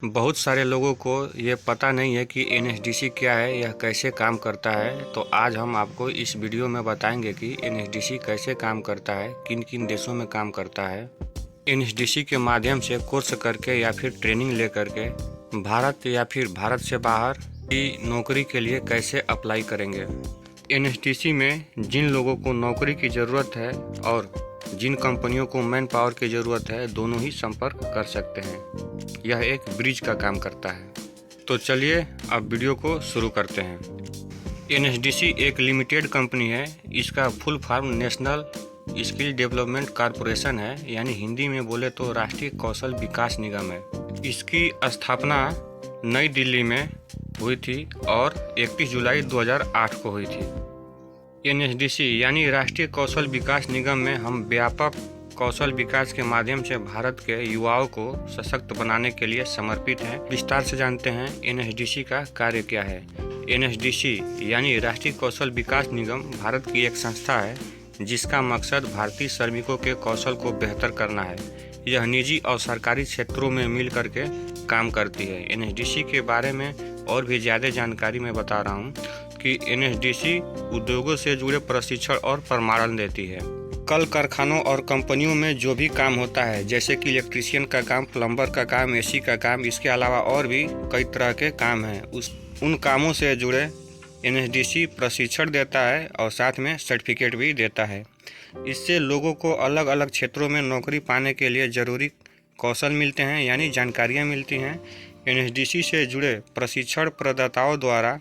बहुत सारे लोगों को ये पता नहीं है कि एनएसडीसी क्या है, यह कैसे काम करता है। तो आज हम आपको इस वीडियो में बताएंगे कि एनएसडीसी कैसे काम करता है, किन किन देशों में काम करता है। एनएसडीसी के माध्यम से कोर्स करके या फिर ट्रेनिंग ले करके भारत या फिर भारत से बाहर की नौकरी के लिए कैसे अप्लाई करेंगे। एनएसडीसी में जिन लोगों को नौकरी की ज़रूरत है और जिन कंपनियों को मैन पावर की ज़रूरत है, दोनों ही संपर्क कर सकते हैं। यह एक ब्रिज का काम करता है। तो चलिए अब वीडियो को शुरू करते हैं। एनएसडीसी एक लिमिटेड कंपनी है। इसका full form national skill development corporation है, यानी हिंदी में बोले तो राष्ट्रीय कौशल विकास निगम है। इसकी स्थापना नई दिल्ली में हुई थी और 31 जुलाई 2008 को हुई थी। एनएसडीसी यानी राष्ट्रीय कौशल विकास निगम में हम व्यापक कौशल विकास के माध्यम से भारत के युवाओं को सशक्त बनाने के लिए समर्पित हैं। विस्तार से जानते हैं एनएसडीसी का कार्य क्या है। एनएसडीसी यानी राष्ट्रीय कौशल विकास निगम भारत की एक संस्था है जिसका मकसद भारतीय श्रमिकों के कौशल को बेहतर करना है। यह निजी और सरकारी क्षेत्रों में मिल करके काम करती है। एनएसडीसी के बारे में और भी ज़्यादा जानकारी मैं बता रहा हूँ कि एनएसडीसी उद्योगों से जुड़े प्रशिक्षण और प्रमाणन देती है। कल कारखानों और कंपनियों में जो भी काम होता है, जैसे कि इलेक्ट्रीशियन का काम, प्लम्बर का काम, एसी का काम, इसके अलावा और भी कई तरह के काम हैं, उन कामों से जुड़े एनएसडीसी प्रशिक्षण देता है और साथ में सर्टिफिकेट भी देता है। इससे लोगों को अलग अलग क्षेत्रों में नौकरी पाने के लिए ज़रूरी कौशल मिलते हैं, यानी जानकारियाँ मिलती हैं। एनएसडीसी से जुड़े प्रशिक्षण प्रदाताओं द्वारा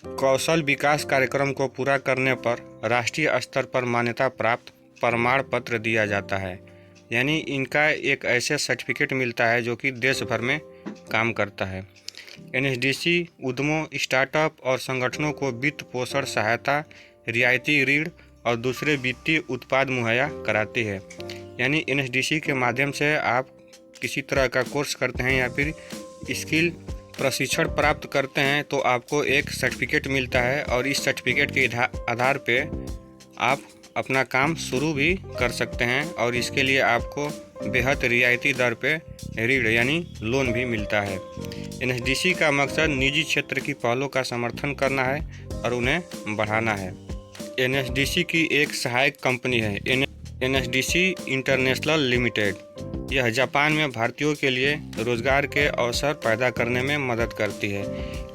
कौशल विकास कार्यक्रम को पूरा करने पर राष्ट्रीय स्तर पर मान्यता प्राप्त प्रमाण पत्र दिया जाता है, यानी इनका एक ऐसे सर्टिफिकेट मिलता है जो कि देश भर में काम करता है। एनएसडीसी उद्यमों, स्टार्टअप और संगठनों को वित्त पोषण सहायता, रियायती ऋण और दूसरे वित्तीय उत्पाद मुहैया कराती है। यानी एनएसडीसी के माध्यम से आप किसी तरह का कोर्स करते हैं या फिर स्किल प्रशिक्षण प्राप्त करते हैं तो आपको एक सर्टिफिकेट मिलता है और इस सर्टिफिकेट के आधार पे आप अपना काम शुरू भी कर सकते हैं और इसके लिए आपको बेहद रियायती दर पे ऋण यानी लोन भी मिलता है। एनएसडीसी का मकसद निजी क्षेत्र की पहलों का समर्थन करना है और उन्हें बढ़ाना है। एनएसडीसी की एक सहायक कंपनी है एनएसडीसी इंटरनेशनल लिमिटेड। यह जापान में भारतीयों के लिए रोजगार के अवसर पैदा करने में मदद करती है।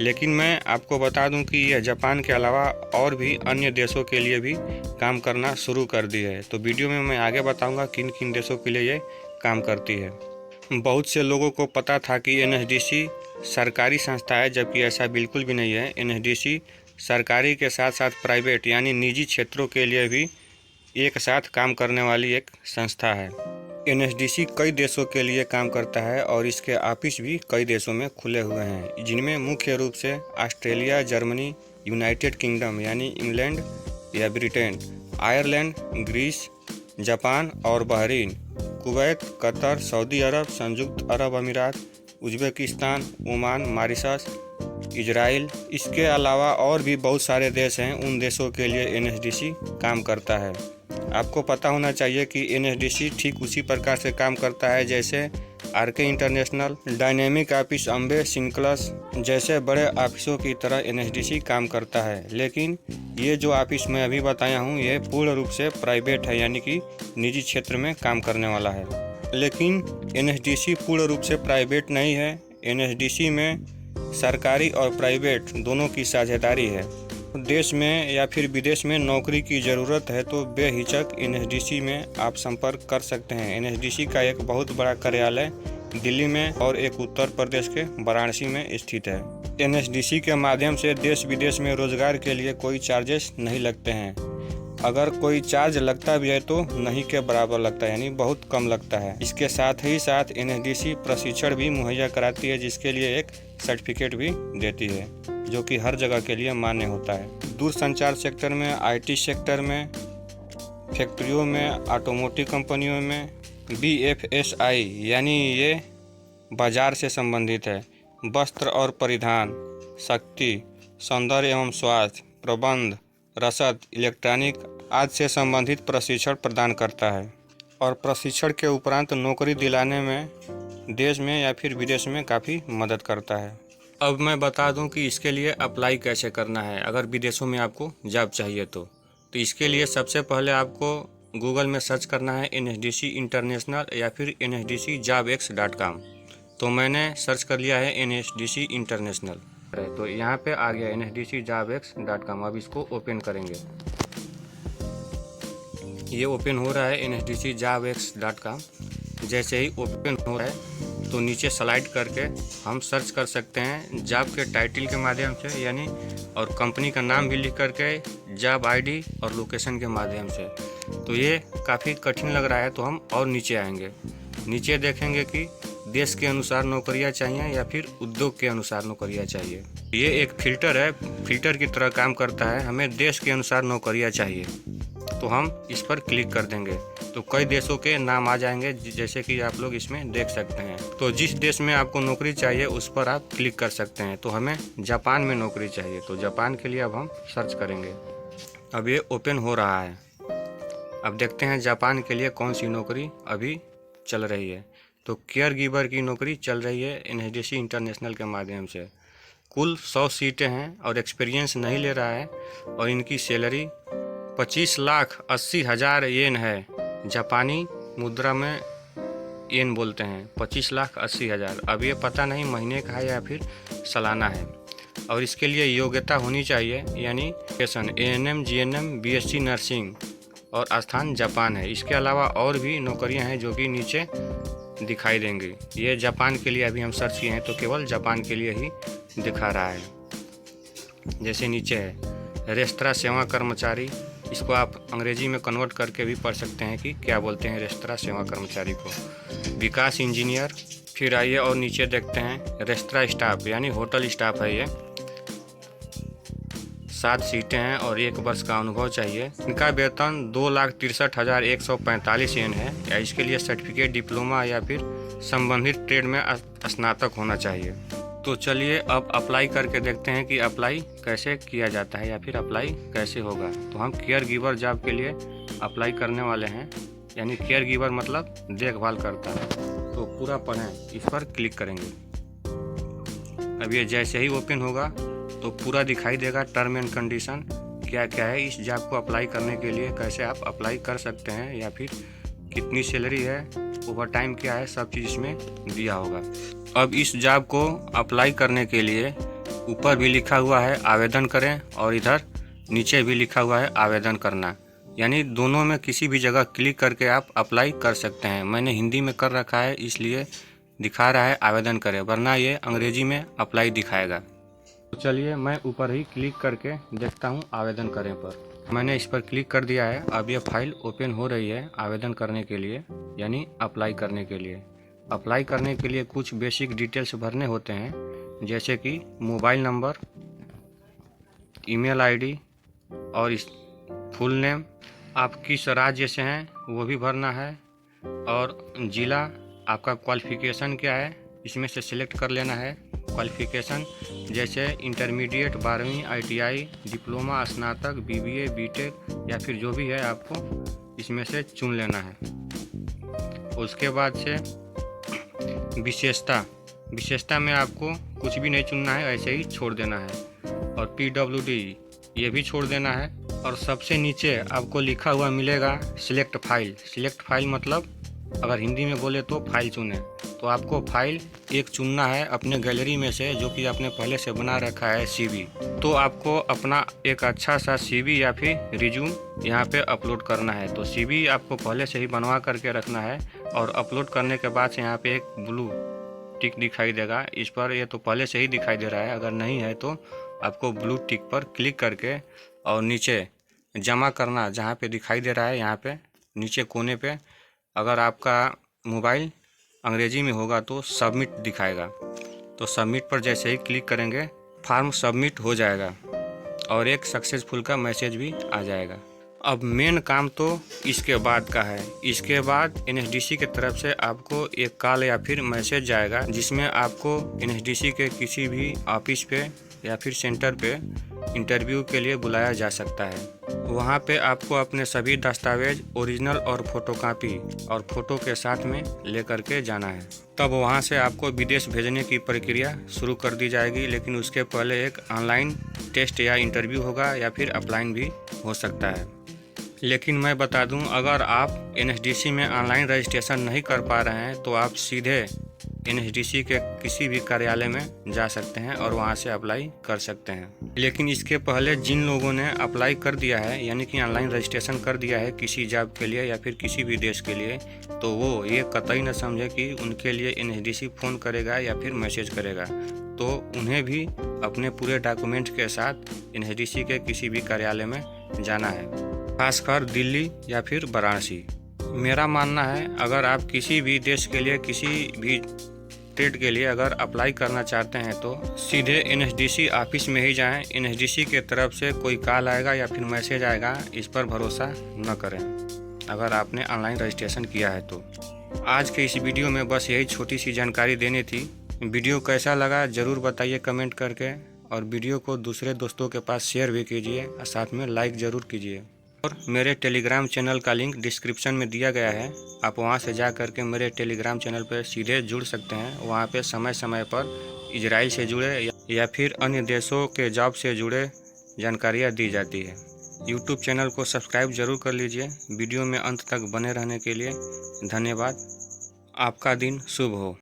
लेकिन मैं आपको बता दूं कि यह जापान के अलावा और भी अन्य देशों के लिए भी काम करना शुरू कर दी है। तो वीडियो में मैं आगे बताऊंगा किन किन देशों के लिए ये काम करती है। बहुत से लोगों को पता था कि एनएसडीसी सरकारी संस्था है, जबकि ऐसा बिल्कुल भी नहीं है। एनएसडीसी सरकारी के साथ साथ प्राइवेट यानी निजी क्षेत्रों के लिए भी एक साथ काम करने वाली एक संस्था है। एनएसडीसी कई देशों के लिए काम करता है और इसके ऑफिस भी कई देशों में खुले हुए हैं, जिनमें मुख्य रूप से ऑस्ट्रेलिया, जर्मनी, यूनाइटेड किंगडम यानी इंग्लैंड या ब्रिटेन, आयरलैंड, ग्रीस, जापान और बहरीन, कुवैत, कतर, सऊदी अरब, संयुक्त अरब अमीरात, उज्बेकिस्तान, ओमान, मॉरिशस, इजराइल। इसके अलावा और भी बहुत सारे देश हैं। उन देशों के लिए एनएसडीसी काम करता है। आपको पता होना चाहिए कि एनएसडीसी ठीक उसी प्रकार से काम करता है जैसे RK international, dynamic office, Ambe, सिंक्लस जैसे बड़े ऑफिसों की तरह एनएसडीसी काम करता है। लेकिन ये जो ऑफिस मैं अभी बताया हूँ ये पूर्ण रूप से प्राइवेट है, यानी कि निजी क्षेत्र में काम करने वाला है। लेकिन एनएसडीसी पूर्ण रूप से प्राइवेट नहीं है। एनएसडीसी में सरकारी और प्राइवेट दोनों की साझेदारी है। देश में या फिर विदेश में नौकरी की ज़रूरत है तो बेहिचक एनएसडीसी में आप संपर्क कर सकते हैं। एनएसडीसी का एक बहुत बड़ा कार्यालय दिल्ली में और एक उत्तर प्रदेश के वाराणसी में स्थित है। एनएसडीसी के माध्यम से देश विदेश में रोजगार के लिए कोई चार्जेस नहीं लगते हैं। अगर कोई चार्ज लगता भी है तो नहीं के बराबर लगता है, यानी बहुत कम लगता है। इसके साथ ही साथ एनएसडीसी प्रशिक्षण भी मुहैया कराती है, जिसके लिए एक सर्टिफिकेट भी देती है जो कि हर जगह के लिए मान्य होता है। दूरसंचार सेक्टर में, आईटी सेक्टर में, फैक्ट्रियों में, ऑटोमोटिव कंपनियों में, बीएफएसआई यानी ये बाजार से संबंधित है, वस्त्र और परिधान, शक्ति, सौंदर्य एवं स्वास्थ्य, प्रबंध, रसद, इलेक्ट्रॉनिक आदि से संबंधित प्रशिक्षण प्रदान करता है और प्रशिक्षण के उपरांत नौकरी दिलाने में देश में या फिर विदेश में काफ़ी मदद करता है। अब मैं बता दूं कि इसके लिए अप्लाई कैसे करना है अगर विदेशों में आपको जॉब चाहिए तो इसके लिए सबसे पहले आपको गूगल में सर्च करना है NSDC इंटरनेशनल या फिर NSDCjobx.com। तो मैंने सर्च कर लिया है NSDC इंटरनेशनल, तो यहाँ पे आ गया NSDCjobx.com। अब इसको ओपन करेंगे। ये ओपन हो रहा है NSDCjobx.com। जैसे ही ओपन हो रहा है तो नीचे स्लाइड करके हम सर्च कर सकते हैं जॉब के टाइटल के माध्यम से, यानी और कंपनी का नाम भी लिख करके, जॉब ID और लोकेशन के माध्यम से। तो ये काफ़ी कठिन लग रहा है तो हम और नीचे आएंगे। नीचे देखेंगे कि देश के अनुसार नौकरियां चाहिए या फिर उद्योग के अनुसार नौकरियां चाहिए। ये एक फिल्टर है, फिल्टर की तरह काम करता है। हमें देश के अनुसार नौकरियां चाहिए तो हम इस पर क्लिक कर देंगे तो कई देशों के नाम आ जाएंगे, जैसे कि आप लोग इसमें देख सकते हैं। तो जिस देश में आपको नौकरी चाहिए उस पर आप क्लिक कर सकते हैं। तो हमें जापान में नौकरी चाहिए तो जापान के लिए अब हम सर्च करेंगे। अब ये ओपन हो रहा है। अब देखते हैं जापान के लिए कौन सी नौकरी अभी चल रही है। तो केयर गिवर की नौकरी चल रही है NSDC इंटरनेशनल के माध्यम से। कुल 100 सीटें हैं और एक्सपीरियंस नहीं ले रहा है और इनकी सैलरी 25,80,000 येन है। जापानी मुद्रा में येन बोलते हैं, 25,80,000। अब ये पता नहीं महीने का है या फिर सालाना है। और इसके लिए योग्यता होनी चाहिए, यानी ANM GNM BSc नर्सिंग और स्थान जापान है। इसके अलावा और भी नौकरियां हैं जो कि नीचे दिखाई देंगी। ये जापान के लिए अभी हम सर्च किए हैं तो केवल जापान के लिए ही दिखा रहा है। जैसे नीचे है रेस्तरां सेवा कर्मचारी, इसको आप अंग्रेजी में कन्वर्ट करके भी पढ़ सकते हैं कि क्या बोलते हैं रेस्तरां सेवा कर्मचारी को। विकास इंजीनियर, फिर आइए और नीचे देखते हैं रेस्तरां स्टाफ, यानी होटल स्टाफ है। ये 7 सीटें हैं और 1 वर्ष का अनुभव चाहिए। इनका वेतन 2,63,145 येन है। या इसके लिए सर्टिफिकेट, डिप्लोमा या फिर संबंधित ट्रेड में स्नातक होना चाहिए। तो चलिए अब अप्लाई करके देखते हैं कि अप्लाई कैसे किया जाता है या फिर अप्लाई कैसे होगा। तो हम केयर गिवर जॉब के लिए अप्लाई करने वाले हैं, यानी केयर गिवर मतलब देखभाल करता है। तो पूरा पढ़ें, इस पर क्लिक करेंगे। अब ये जैसे ही ओपन होगा तो पूरा दिखाई देगा टर्म एंड कंडीशन क्या क्या है इस जॉब को अप्लाई करने के लिए, कैसे आप अप्लाई कर सकते हैं या फिर कितनी सैलरी है, ओवर टाइम क्या है, सब चीज़ इसमें दिया होगा। अब इस जॉब को अप्लाई करने के लिए ऊपर भी लिखा हुआ है आवेदन करें और इधर नीचे भी लिखा हुआ है आवेदन करना, यानी दोनों में किसी भी जगह क्लिक करके आप अप्लाई कर सकते हैं। मैंने हिंदी में कर रखा है इसलिए दिखा रहा है आवेदन करें, वरना ये अंग्रेजी में अप्लाई दिखाएगा। तो चलिए मैं ऊपर ही क्लिक करके देखता हूँ आवेदन करें पर। मैंने इस पर क्लिक कर दिया है। अब ये फाइल ओपन हो रही है आवेदन करने के लिए, यानी अप्लाई करने के लिए। अप्लाई करने के लिए कुछ बेसिक डिटेल्स भरने होते हैं, जैसे कि मोबाइल नंबर, ईमेल ID और इस फुल नेम, आप किस राज्य से हैं वो भी भरना है, और ज़िला, आपका क्वालिफ़िकेशन क्या है इसमें से सिलेक्ट कर लेना है। क्वालिफ़िकेशन जैसे इंटरमीडिएट, 12वीं, ITI, डिप्लोमा, स्नातक, BBA, BTech या फिर जो भी है आपको इसमें से चुन लेना है। उसके बाद से विशेषता में आपको कुछ भी नहीं चुनना है, ऐसे ही छोड़ देना है। और PWD ये भी छोड़ देना है। और सबसे नीचे आपको लिखा हुआ मिलेगा सिलेक्ट फाइल। सिलेक्ट फाइल मतलब अगर हिंदी में बोले तो फाइल चुने। तो आपको फाइल एक चुनना है अपने गैलरी में से, जो कि आपने पहले से बना रखा है CV। तो आपको अपना एक अच्छा सा CV या फिर रिज्यूम यहाँ पे अपलोड करना है। तो CV आपको पहले से ही बनवा करके रखना है और अपलोड करने के बाद से यहाँ पे एक ब्लू टिक दिखाई देगा, इस पर ये तो पहले से ही दिखाई दे रहा है। अगर नहीं है तो आपको ब्लू टिक पर क्लिक करके और नीचे जमा करना जहाँ पे दिखाई दे रहा है, यहाँ पे नीचे कोने पे, अगर आपका मोबाइल अंग्रेजी में होगा तो सबमिट दिखाएगा। तो सबमिट पर जैसे ही क्लिक करेंगे फॉर्म सबमिट हो जाएगा और एक सक्सेसफुल का मैसेज भी आ जाएगा। अब मेन काम तो इसके बाद का है। इसके बाद NSDC की तरफ से आपको एक कॉल या फिर मैसेज जाएगा, जिसमें आपको NSDC के किसी भी ऑफिस पे या फिर सेंटर पे इंटरव्यू के लिए बुलाया जा सकता है। वहाँ पे आपको अपने सभी दस्तावेज ओरिजिनल और फोटोकॉपी और फोटो के साथ में लेकर के जाना है। तब वहाँ से आपको विदेश भेजने की प्रक्रिया शुरू कर दी जाएगी, लेकिन उसके पहले एक ऑनलाइन टेस्ट या इंटरव्यू होगा या फिर ऑफलाइन भी हो सकता है। लेकिन मैं बता दूं, अगर आप एनएसडीसी में ऑनलाइन रजिस्ट्रेशन नहीं कर पा रहे हैं तो आप सीधे एनएसडीसी के किसी भी कार्यालय में जा सकते हैं और वहां से अप्लाई कर सकते हैं। लेकिन इसके पहले जिन लोगों ने अप्लाई कर दिया है, यानी कि ऑनलाइन रजिस्ट्रेशन कर दिया है किसी जॉब के लिए या फिर किसी भी देश के लिए, तो वो ये कतई न समझे कि उनके लिए एनएसडीसी फ़ोन करेगा या फिर मैसेज करेगा। तो उन्हें भी अपने पूरे डॉक्यूमेंट के साथ एनएसडीसी के किसी भी कार्यालय में जाना है, खासकर दिल्ली या फिर वाराणसी। मेरा मानना है, अगर आप किसी भी देश के लिए, किसी भी स्टेट के लिए अगर अप्लाई करना चाहते हैं तो सीधे एनएसडीसी ऑफिस में ही जाएं। एनएसडीसी के तरफ से कोई कॉल आएगा या फिर मैसेज आएगा, इस पर भरोसा न करें अगर आपने ऑनलाइन रजिस्ट्रेशन किया है तो। आज के इस वीडियो में बस यही छोटी सी जानकारी देनी थी। वीडियो कैसा लगा ज़रूर बताइए कमेंट करके, और वीडियो को दूसरे दोस्तों के पास शेयर भी कीजिए और साथ में लाइक ज़रूर कीजिए। और मेरे टेलीग्राम चैनल का लिंक डिस्क्रिप्शन में दिया गया है, आप वहां से जा कर के मेरे टेलीग्राम चैनल पर सीधे जुड़ सकते हैं। वहां पे समय समय पर इजराइल से जुड़े या फिर अन्य देशों के जॉब से जुड़े जानकारियां दी जाती है। यूट्यूब चैनल को सब्सक्राइब ज़रूर कर लीजिए। वीडियो में अंत तक बने रहने के लिए धन्यवाद। आपका दिन शुभ हो।